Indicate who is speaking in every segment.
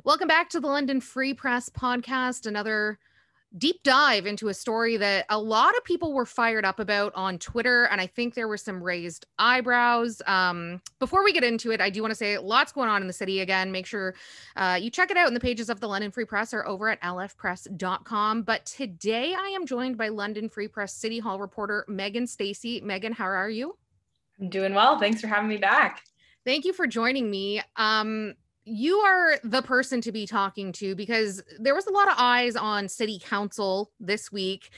Speaker 1: Welcome back to the London Free Press podcast. Another deep dive into a story that a lot of people were fired up about on Twitter, and I think there were some raised eyebrows. Before we get into it, I do want to say lots going on in the city. Again, make sure you check it out, and the pages of the London Free Press are over at lfpress.com. But today I am joined by London Free Press City Hall reporter Megan Stacey. Megan, how are you?
Speaker 2: I'm doing well. Thanks for having me back.
Speaker 1: Thank you for joining me. You are the person to be talking to because there was a lot of eyes on city council this week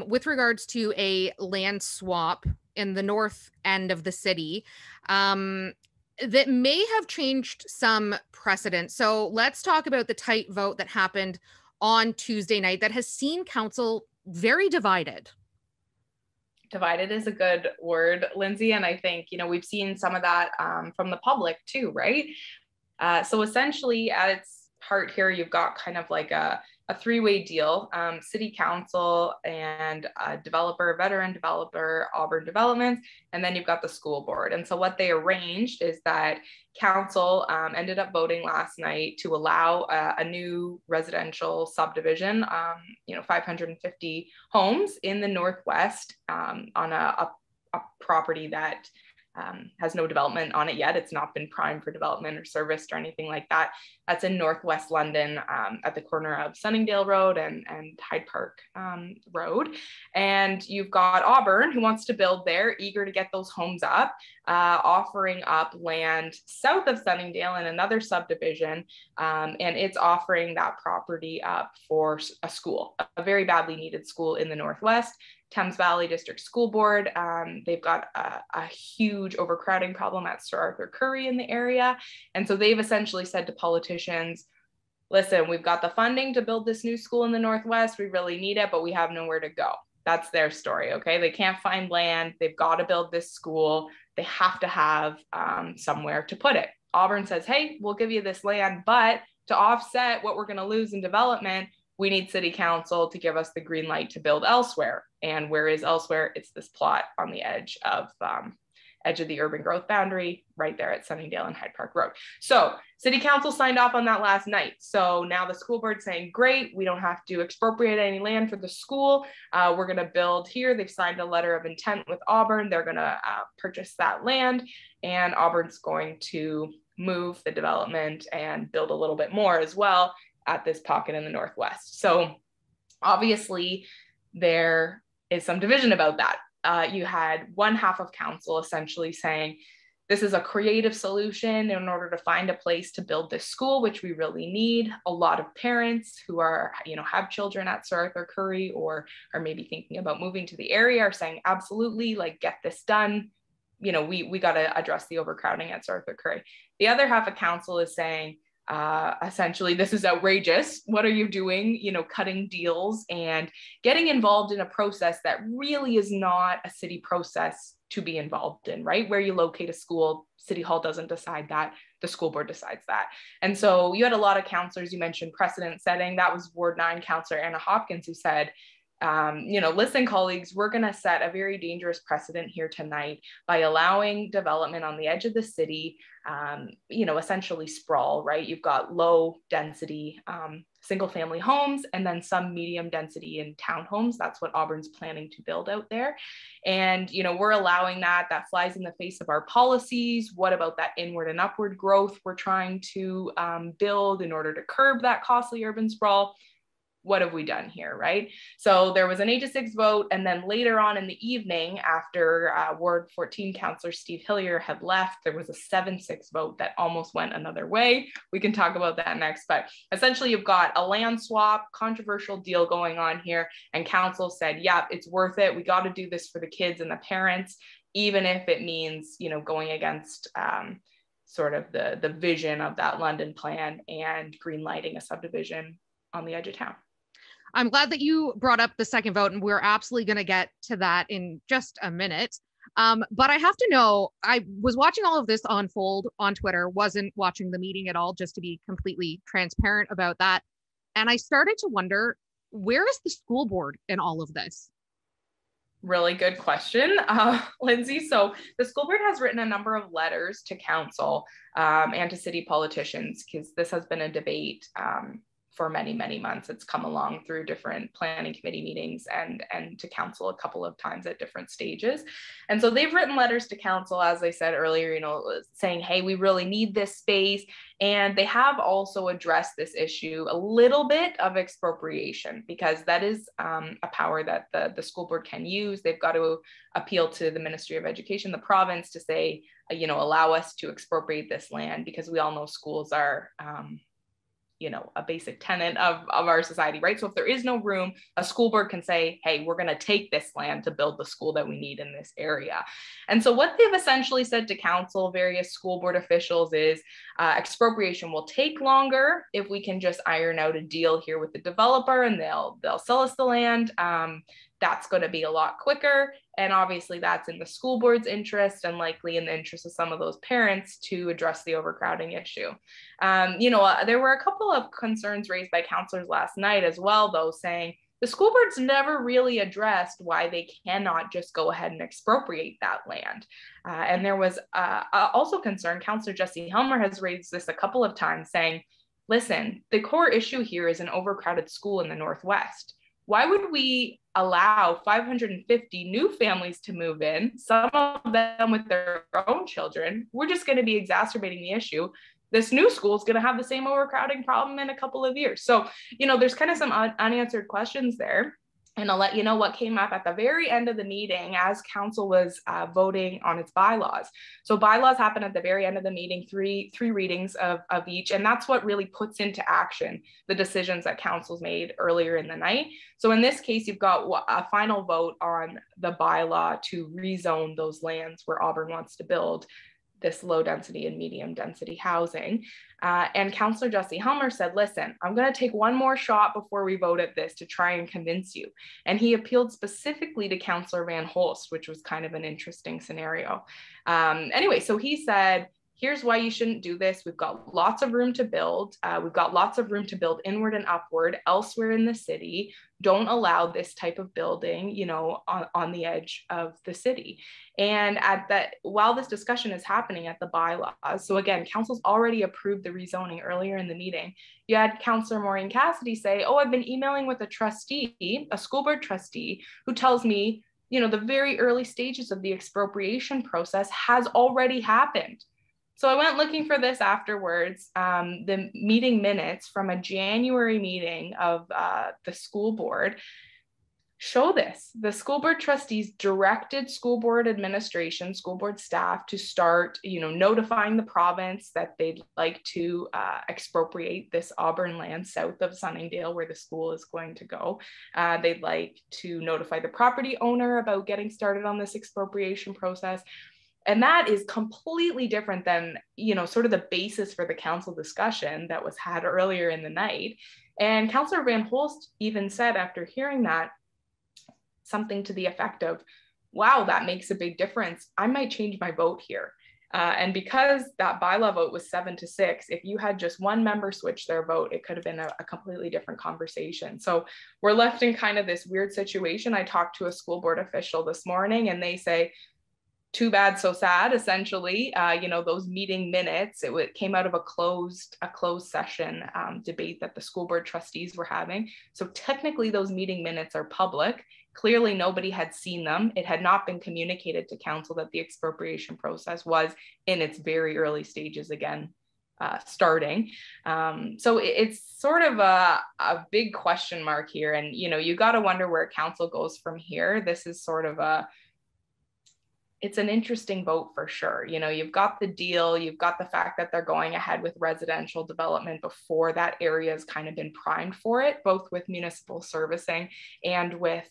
Speaker 1: with regards to a land swap in the north end of the city that may have changed some precedent. So let's talk about the tight vote that happened on Tuesday night that has seen council very divided.
Speaker 2: Divided is a good word, Lindsay. And I think, we've seen some of that from the public too, right? So essentially at its heart here, you've got kind of like a three-way deal, city council and veteran developer, Auburn Developments, and then you've got the school board. And so what they arranged is that council ended up voting last night to allow a new residential subdivision, 550 homes in the Northwest on a property that has no development on it yet. It's not been primed for development or serviced or anything like that. That's in Northwest London at the corner of Sunningdale Road and Hyde Park Road. And you've got Auburn, who wants to build there, eager to get those homes up, offering up land south of Sunningdale in another subdivision. And it's offering that property up for a school, a very badly needed school in the Northwest. Thames Valley District School Board. They've got a huge overcrowding problem at Sir Arthur Currie in the area. And so they've essentially said to politicians, listen, we've got the funding to build this new school in the Northwest. We really need it, but we have nowhere to go. That's their story, okay? They can't find land. They've got to build this school. They have to have somewhere to put it. Auburn says, hey, we'll give you this land, but to offset what we're going to lose in development, we need city council to give us the green light to build elsewhere. And where is elsewhere? It's this plot on the edge of the urban growth boundary, right there at Sunningdale and Hyde Park Road. So city council signed off on that last night. So now the school board's saying, great, we don't have to expropriate any land for the school. We're going to build here. They've signed a letter of intent with Auburn. They're going to purchase that land, and Auburn's going to move the development and build a little bit more as well at this pocket in the Northwest. So obviously there is some division about that. You had one half of council essentially saying, this is a creative solution in order to find a place to build this school, which we really need. A lot of parents who are, have children at Sir Arthur Currie or are maybe thinking about moving to the area are saying, absolutely, like, get this done. We got to address the overcrowding at Sir Arthur Currie. The other half of council is saying, essentially, this is outrageous. What are you doing? Cutting deals and getting involved in a process that really is not a city process to be involved in, right? Where you locate a school, City Hall doesn't decide that, the school board decides that. And so you had a lot of councillors, you mentioned precedent setting. That was Ward 9 councillor Anna Hopkins who said, listen, colleagues, we're going to set a very dangerous precedent here tonight by allowing development on the edge of the city, essentially sprawl, right? You've got low density single family homes and then some medium density in townhomes. That's what Auburn's planning to build out there. And, we're allowing that flies in the face of our policies. What about that inward and upward growth we're trying to build in order to curb that costly urban sprawl? What have we done here, right? So there was an 8-6 vote. And then later on in the evening, after Ward 14 councillor Steve Hillier had left, there was a 7-6 vote that almost went another way. We can talk about that next. But essentially, you've got a land swap, controversial deal going on here. And council said, yeah, it's worth it. We got to do this for the kids and the parents, even if it means, going against sort of the vision of that London plan and greenlighting a subdivision on the edge of town.
Speaker 1: I'm glad that you brought up the second vote, and we're absolutely going to get to that in just a minute. But I have to know, I was watching all of this unfold on Twitter, wasn't watching the meeting at all, just to be completely transparent about that. And I started to wonder, where is the school board in all of this?
Speaker 2: Really good question, Lindsay. So the school board has written a number of letters to council and to city politicians, because this has been a debate for many, many months. It's come along through different planning committee meetings and to council a couple of times at different stages. And so they've written letters to council, as I said earlier, saying, hey, we really need this space. And they have also addressed this issue a little bit of expropriation, because that is a power that the school board can use. They've got to appeal to the Ministry of Education, the province, to say, allow us to expropriate this land, because we all know schools are a basic tenet of our society, right? So if there is no room, a school board can say, hey, we're going to take this land to build the school that we need in this area. And so what they've essentially said to council, various school board officials, is expropriation will take longer if we can just iron out a deal here with the developer and they'll sell us the land. That's going to be a lot quicker. And obviously that's in the school board's interest and likely in the interest of some of those parents to address the overcrowding issue. There were a couple of concerns raised by counselors last night as well, though, saying the school board's never really addressed why they cannot just go ahead and expropriate that land. And there was also concern, Councillor Jesse Helmer has raised this a couple of times, saying, listen, the core issue here is an overcrowded school in the Northwest. Why would we allow 550 new families to move in, some of them with their own children? We're just going to be exacerbating the issue. This new school is going to have the same overcrowding problem in a couple of years. So, there's kind of some unanswered questions there. And I'll let you know what came up at the very end of the meeting as council was voting on its bylaws. So bylaws happen at the very end of the meeting, three readings of each. And that's what really puts into action the decisions that council's made earlier in the night. So in this case, you've got a final vote on the bylaw to rezone those lands where Auburn wants to build this low density and medium density housing. And Councillor Jesse Helmer said, listen, I'm going to take one more shot before we vote at this to try and convince you. And he appealed specifically to Councillor Van Holst, which was kind of an interesting scenario. Anyway, so he said, here's why you shouldn't do this. We've got lots of room to build. We've got lots of room to build inward and upward elsewhere in the city. Don't allow this type of building, on the edge of the city. And while this discussion is happening at the bylaws, so again, council's already approved the rezoning earlier in the meeting. You had Councillor Maureen Cassidy say, oh, I've been emailing with a school board trustee who tells me, the very early stages of the expropriation process has already happened. So I went looking for this afterwards. The meeting minutes from a January meeting of the school board show this. The school board trustees directed school board administration, school board staff to start, notifying the province that they'd like to expropriate this Auburn land south of Sunningdale where the school is going to go. They'd like to notify the property owner about getting started on this expropriation process. And that is completely different than, sort of the basis for the council discussion that was had earlier in the night. And Councillor Van Holst even said after hearing that, something to the effect of, wow, that makes a big difference. I might change my vote here. And because that bylaw vote was 7-6, if you had just one member switch their vote, it could have been a completely different conversation. So we're left in kind of this weird situation. I talked to a school board official this morning and they say, too bad, so sad, essentially. Those meeting minutes, it came out of a closed session debate that the school board trustees were having. So technically those meeting minutes are public. Clearly nobody had seen them. It had not been communicated to council that the expropriation process was in its very early stages again, starting. So it's sort of a big question mark here. And, you got to wonder where council goes from here. This is sort of it's an interesting vote for sure. You've got the deal, you've got the fact that they're going ahead with residential development before that area has kind of been primed for it, both with municipal servicing and with,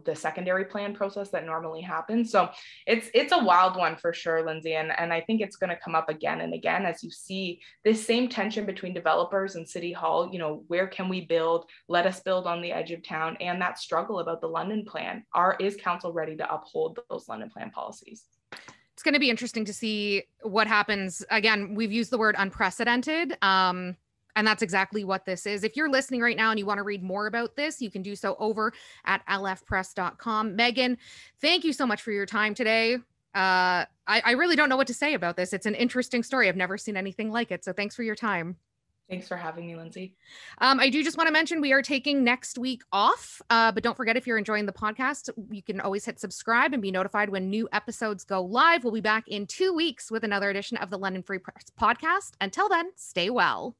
Speaker 2: the secondary plan process that normally happens. So it's a wild one for sure, Lindsay. And I think it's going to come up again and again as you see this same tension between developers and City Hall, where can we build? Let us build on the edge of town, and that struggle about the London plan. Is council ready to uphold those London plan policies?
Speaker 1: It's going to be interesting to see what happens. Again, we've used the word unprecedented. And that's exactly what this is. If you're listening right now and you want to read more about this, you can do so over at lfpress.com. Megan, thank you so much for your time today. I really don't know what to say about this. It's an interesting story. I've never seen anything like it. So thanks for your time.
Speaker 2: Thanks for having me, Lindsay.
Speaker 1: I do just want to mention we are taking next week off, but don't forget, if you're enjoying the podcast, you can always hit subscribe and be notified when new episodes go live. We'll be back in 2 weeks with another edition of the London Free Press podcast. Until then, stay well.